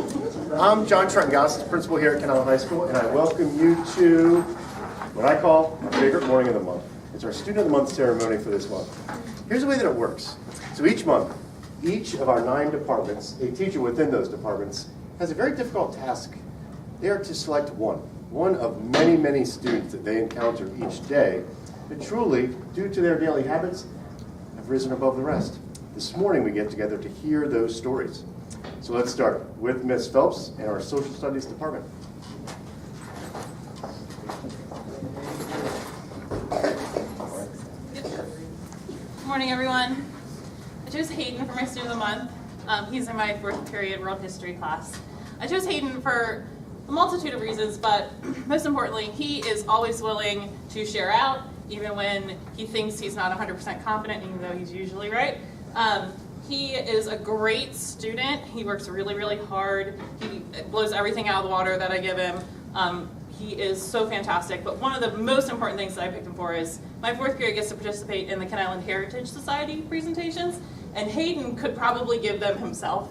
I'm John Trenton-Goss, principal here at Kent Island High School, and I welcome you to what I call our favorite morning of the month. It's our Student of the Month ceremony for this month. Here's the way that it works. So each month, each of our 9 departments, a teacher within those departments, has a very difficult task. They are to select one of many, many students that they encounter each day that truly, due to their daily habits, have risen above the rest. This morning we get together to hear those stories. So let's start with Ms. Phelps and our Social Studies Department. Good morning, everyone. I chose Hayden for my Student of the Month. He's in my 4th period World History class. I chose Hayden for a multitude of reasons, but most importantly, he is always willing to share out, even when he thinks he's not 100% confident, even though he's usually right. He is a great student. He works really, really hard. He blows everything out of the water that I give him. He is so fantastic. But one of the most important things that I picked him for is my 4th period gets to participate in the Kent Island Heritage Society presentations, and Hayden could probably give them himself.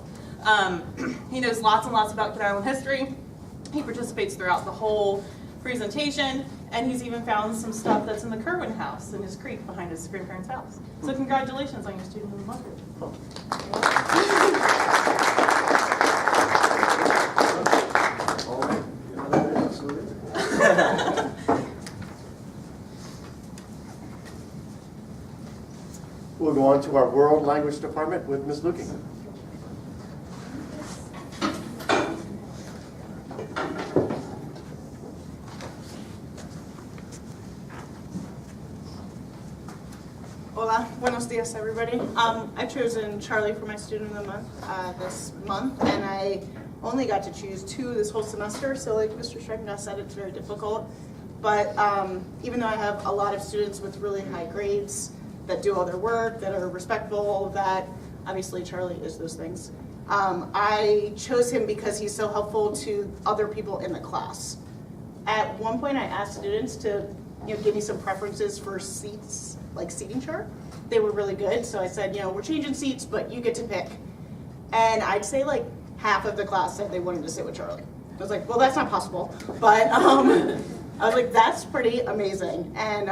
He knows lots and lots about Kent Island history. He participates throughout the whole presentation, and he's even found some stuff that's in the Kerwin house in his creek behind his grandparents' house. So congratulations on your Student of the Month. We'll go on to our World Language Department with Ms. Lukey. Hola, buenos dias, everybody. I've chosen Charlie for my Student of the Month this month, and I only got to choose 2 this whole semester, so like Mr. Streckengoss said, it's very difficult. But even though I have a lot of students with really high grades that do all their work, that are respectful, all of that, obviously Charlie is those things. I chose him because he's so helpful to other people in the class. At one point I asked students to give me some preferences for seats, like seating chart. They were really good, so I said, we're changing seats, but you get to pick. And I'd say like half of the class said they wanted to sit with Charlie. I was like, well, that's not possible. But I was like, that's pretty amazing. And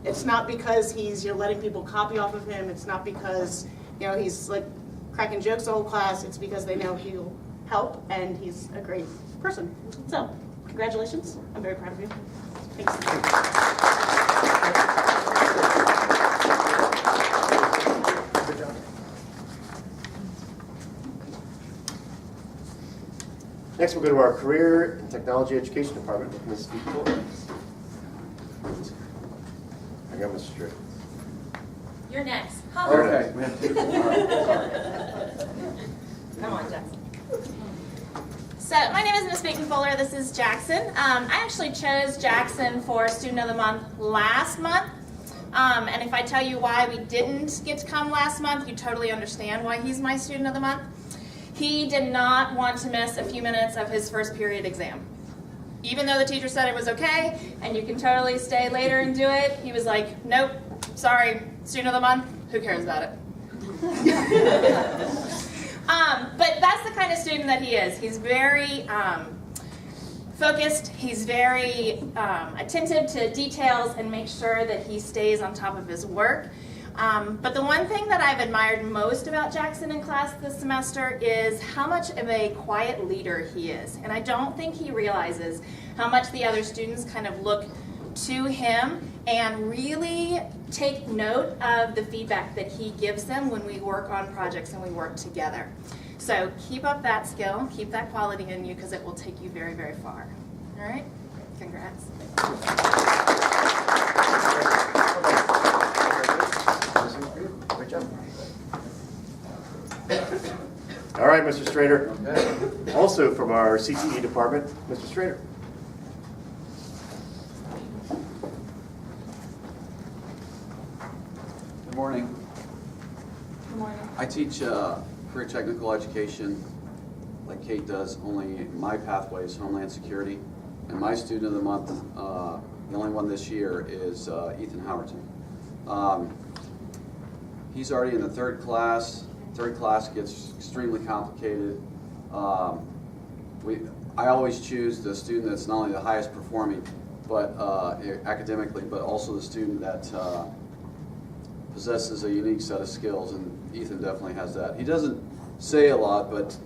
it's not because he's letting people copy off of him. It's not because he's like cracking jokes the whole class. It's because they know he'll help, and he's a great person. So congratulations. I'm very proud of you. Thanks. Next, we'll go to our Career and Technology Education Department with Ms. Steve Fuller. I got Mr. Straight. You're next. Okay. Come on, Jackson. So my name is Miss Bacon Fuller. This is Jackson. I actually chose Jackson for Student of the Month last month. And if I tell you why we didn't get to come last month, you totally understand why he's my Student of the Month. He did not want to miss a few minutes of his 1st period exam. Even though the teacher said it was okay, and you can totally stay later and do it, he was like, nope, sorry, Student of the Month, who cares about it? But that's the kind of student that he is. He's very focused, he's very attentive to details and makes sure that he stays on top of his work. But the one thing that I've admired most about Jackson in class this semester is how much of a quiet leader he is. And I don't think he realizes how much the other students kind of look to him and really take note of the feedback that he gives them when we work on projects and we work together. So keep up that skill, keep that quality in you, because it will take you very, very far. All right? Congrats. Great job. All right, Mr. Strader. Okay. Also from our CTE department, Mr. Strader. Good morning. Good morning. I teach career technical education like Kate does, only my pathway is Homeland Security. And my Student of the Month, the only one this year, is Ethan Howerton. He's already in the 3rd class. 3rd class gets extremely complicated. I always choose the student that's not only the highest performing, but academically, but also the student that possesses a unique set of skills, and Ethan definitely has that. He doesn't say a lot, but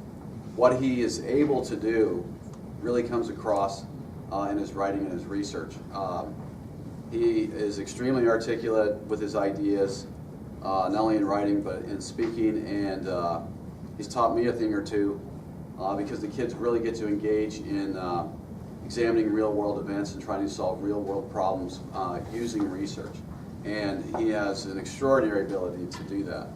what he is able to do really comes across in his writing and his research. He is extremely articulate with his ideas, not only in writing but in speaking, and he's taught me a thing or two because the kids really get to engage in examining real-world events and trying to solve real-world problems using research. And he has an extraordinary ability to do that.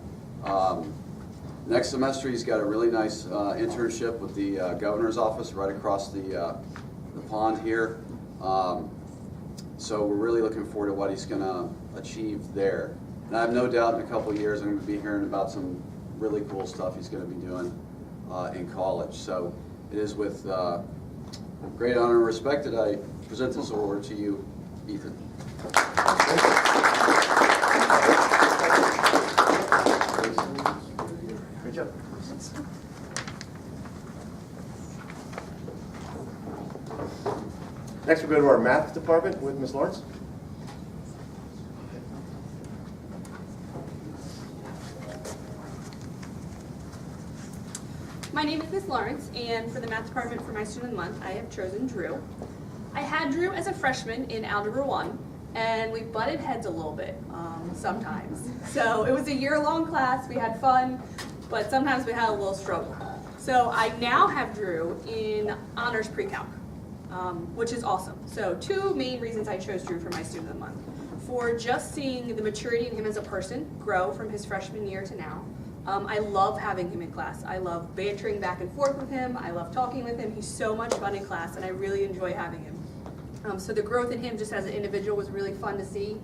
Next semester, he's got a really nice internship with the governor's office right across the pond here. So we're really looking forward to what he's going to achieve there. And I have no doubt in a couple of years I'm going to be hearing about some really cool stuff he's going to be doing in college. So it is with great honor and respect that I present this award to you, Ethan. Great job. Next, we'll go to our math department with Ms. Lawrence. My name is Ms. Lawrence, and for the math department for my student of the month, I have chosen Drew. I had Drew as a freshman in Algebra 1, and we butted heads a little bit sometimes. So it was a year-long class, we had fun, but sometimes we had a little struggle. So I now have Drew in honors pre-calc, which is awesome. So 2 main reasons I chose Drew for my student of the month. For just seeing the maturity in him as a person grow from his freshman year to now. I love having him in class. I love bantering back and forth with him. I love talking with him. He's so much fun in class, and I really enjoy having him. So the growth in him just as an individual was really fun to see.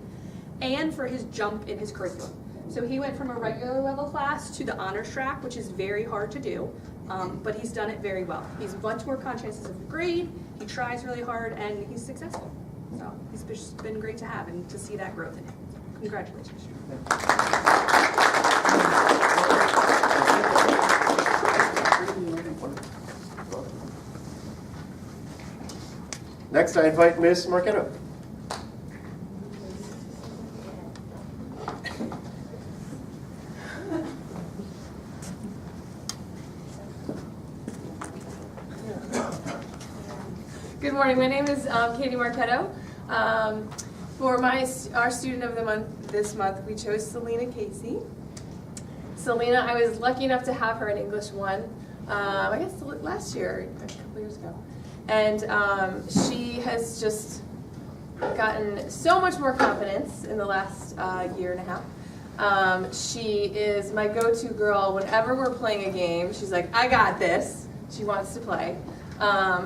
And for his jump in his curriculum. So he went from a regular level class to the honors track, which is very hard to do, but he's done it very well. He's much more conscientious of the grade, he tries really hard, and he's successful. So he's just been great to have and to see that growth in him. Congratulations. Next, I invite Ms. Marchetto. Good morning. My name is Katie Marchetto. For our student of the month this month, we chose Selena Casey. Selena, I was lucky enough to have her in English 1, I guess last year, a couple years ago. And she has just gotten so much more confidence in the last year and a half. She is my go-to girl whenever we're playing a game. She's like, I got this. She wants to play.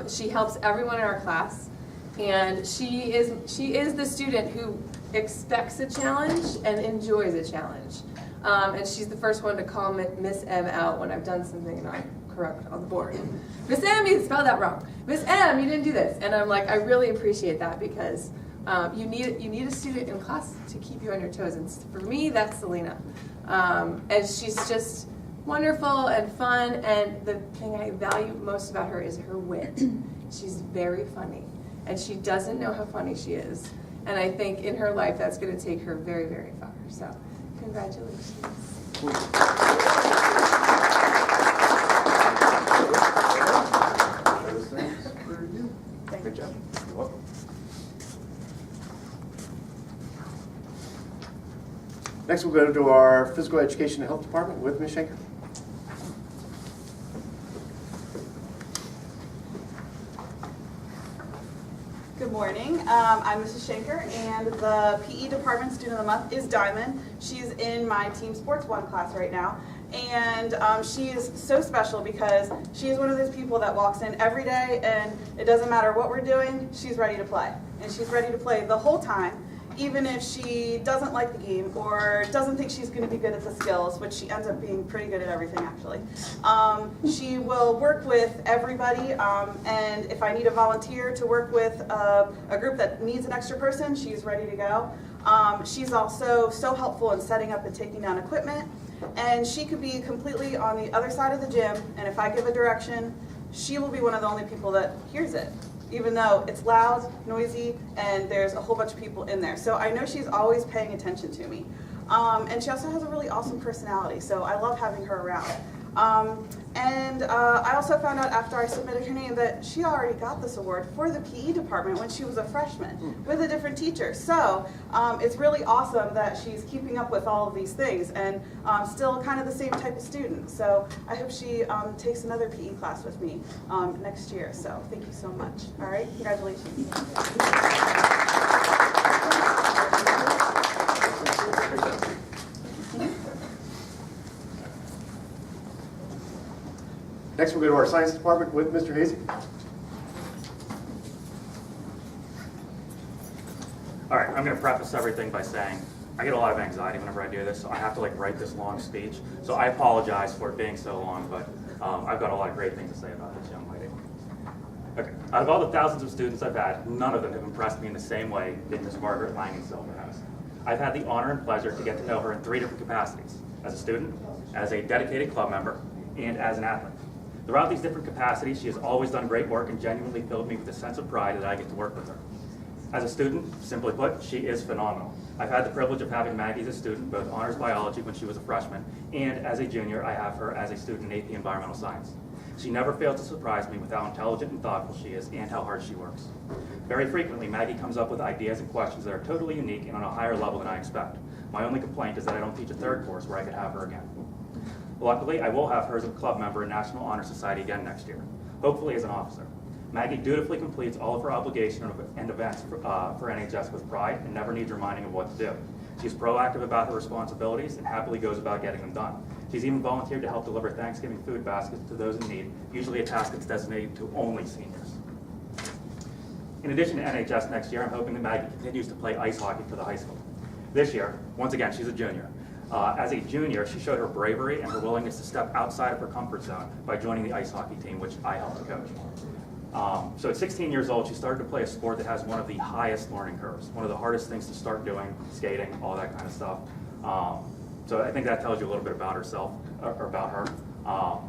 She helps everyone in our class. And she is the student who expects a challenge and enjoys a challenge. And she's the first one to call Miss M out when I've done something not correct on the board. Miss M, you spelled that wrong. Miss M, you didn't do this. And I'm like, I really appreciate that because you need a student in class to keep you on your toes. And for me, that's Selena. And she's just wonderful and fun. And the thing I value most about her is her wit. She's very funny. And she doesn't know how funny she is. And I think in her life, that's going to take her very, very far. So, congratulations. Those things for you. Good job. You're welcome. Next, we'll go to our physical education and health department with Ms. Schenker. Good morning. I'm Mrs. Schenker, and the PE department student of the month is Diamond. She's in my Team Sports 1 class right now, and she is so special because she is one of those people that walks in every day, and it doesn't matter what we're doing, she's ready to play. And she's ready to play the whole time, even if she doesn't like the game or doesn't think she's going to be good at the skills, which she ends up being pretty good at everything actually. She will work with everybody, and if I need a volunteer to work with a group that needs an extra person, she's ready to go. She's also so helpful in setting up and taking down equipment, and she could be completely on the other side of the gym, and if I give a direction, she will be one of the only people that hears it, even though it's loud, noisy, and there's a whole bunch of people in there. So I know she's always paying attention to me. And she also has a really awesome personality, so I love having her around. I also found out after I submitted her name that she already got this award for the PE department when she was a freshman with a different teacher. So it's really awesome that she's keeping up with all of these things and still kind of the same type of student. So I hope she takes another PE class with me next year. So thank you so much. All right, congratulations. Next, we'll go to our science department with Mr. Hazy. All right, I'm going to preface everything by saying I get a lot of anxiety whenever I do this, so I have to write this long speech. So I apologize for it being so long, but I've got a lot of great things to say about this young lady. Okay, out of all the thousands of students I've had, none of them have impressed me in the same way that Ms. Margaret Langensilver has. I've had the honor and pleasure to get to know her in 3 different capacities: as a student, as a dedicated club member, and as an athlete. Throughout these different capacities, she has always done great work and genuinely filled me with a sense of pride that I get to work with her. As a student, simply put, she is phenomenal. I've had the privilege of having Maggie as a student, both honors biology when she was a freshman, and as a junior, I have her as a student in AP Environmental Science. She never fails to surprise me with how intelligent and thoughtful she is and how hard she works. Very frequently, Maggie comes up with ideas and questions that are totally unique and on a higher level than I expect. My only complaint is that I don't teach a 3rd course where I could have her again. Luckily, I will have her as a club member in National Honor Society again next year, hopefully as an officer. Maggie dutifully completes all of her obligations and events for NHS with pride and never needs reminding of what to do. She's proactive about her responsibilities and happily goes about getting them done. She's even volunteered to help deliver Thanksgiving food baskets to those in need, usually a task that's designated to only seniors. In addition to NHS next year, I'm hoping that Maggie continues to play ice hockey for the high school. This year, once again, she's a junior. As a junior, she showed her bravery and her willingness to step outside of her comfort zone by joining the ice hockey team, which I helped to coach. So at 16 years old, she started to play a sport that has one of the highest learning curves, one of the hardest things to start doing, skating, all that kind of stuff. So I think that tells you a little bit about herself, or about her.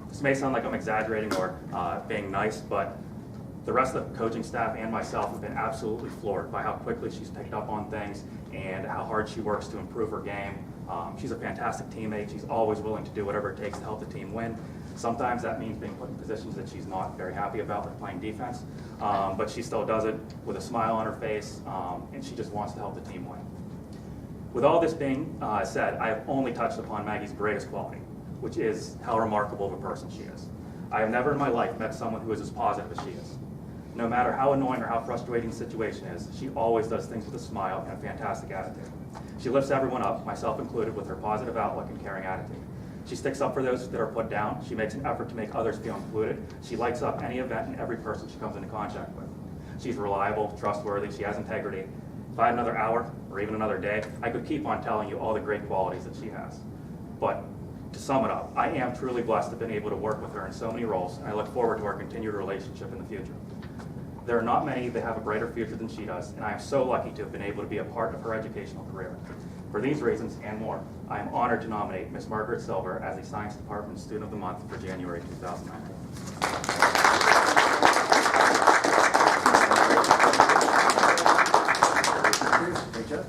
This may sound like I'm exaggerating or being nice, but the rest of the coaching staff and myself have been absolutely floored by how quickly she's picked up on things and how hard she works to improve her game. She's a fantastic teammate. She's always willing to do whatever it takes to help the team win. Sometimes that means being put in positions that she's not very happy about, like playing defense, but she still does it with a smile on her face, and she just wants to help the team win. With all this being said, I have only touched upon Maggie's greatest quality, which is how remarkable of a person she is. I have never in my life met someone who is as positive as she is. No matter how annoying or how frustrating the situation is, she always does things with a smile and a fantastic attitude. She lifts everyone up, myself included, with her positive outlook and caring attitude. She sticks up for those that are put down. She makes an effort to make others feel included. She lights up any event and every person she comes into contact with. She's reliable, trustworthy, she has integrity. If I had another hour or even another day, I could keep on telling you all the great qualities that she has. But to sum it up, I am truly blessed to have been able to work with her in so many roles, and I look forward to our continued relationship in the future. There are not many that have a brighter future than she does, and I am so lucky to have been able to be a part of her educational career. For these reasons and more, I am honored to nominate Ms. Margaret Silver as the Science Department Student of the Month for January 2019. Great job.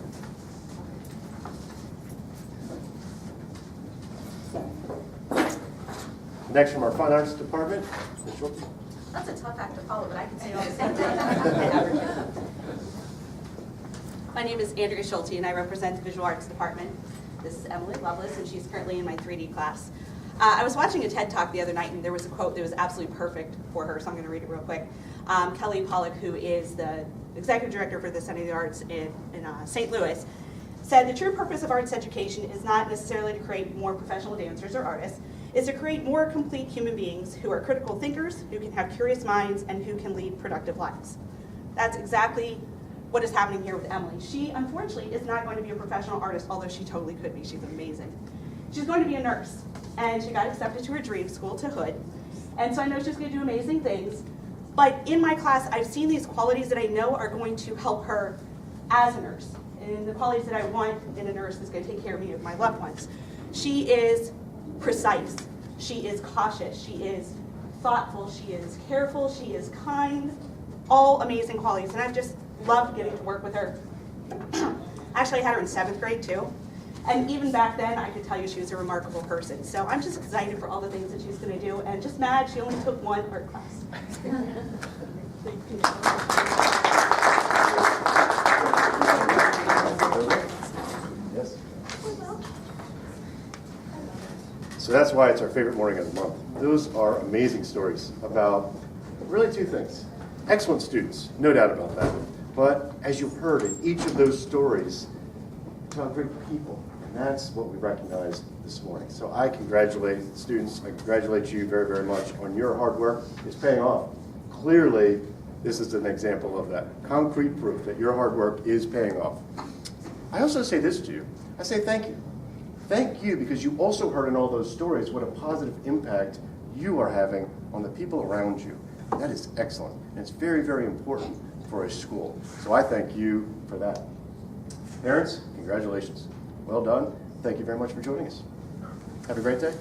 Next from our Fine Arts Department, Ms. Schulte. That's a tough act to follow, but I can say all the same things. My name is Andrea Schulte, and I represent the Visual Arts Department. This is Emily Lovelace, and she's currently in my 3D class. I was watching a TED Talk the other night, and there was a quote that was absolutely perfect for her, so I'm going to read it real quick. Kelly Pollack, who is the executive director for the Center of the Arts in St. Louis, said the true purpose of arts education is not necessarily to create more professional dancers or artists, it's to create more complete human beings who are critical thinkers, who can have curious minds, and who can lead productive lives. That's exactly what is happening here with Emily. She, unfortunately, is not going to be a professional artist, although she totally could be. She's amazing. She's going to be a nurse, and she got accepted to her dream school, to Hood. And so I know she's going to do amazing things. But in my class, I've seen these qualities that I know are going to help her as a nurse. And the qualities that I want in a nurse is going to take care of me and my loved ones. She is precise. She is cautious. She is thoughtful, she is careful, she is kind, all amazing qualities. And I've just loved getting to work with her. Actually, I had her in 7th grade too. And even back then, I could tell you she was a remarkable person. So I'm just excited for all the things that she's going to do, and just mad she only took 1 art class. Yes. So that's why it's our favorite morning of the month. Those are amazing stories about really 2 things. Excellent students, no doubt about that. But as you heard in each of those stories, about great people. And that's what we recognized this morning. So I congratulate students. I congratulate you very, very much on your hard work. It's paying off. Clearly, this is an example of that. Concrete proof that your hard work is paying off. I also say this to you. I say thank you. Thank you because you also heard in all those stories what a positive impact you are having on the people around you. That is excellent. And it's very, very important for a school. So I thank you for that. Parents, congratulations. Well done. Thank you very much for joining us. Have a great day.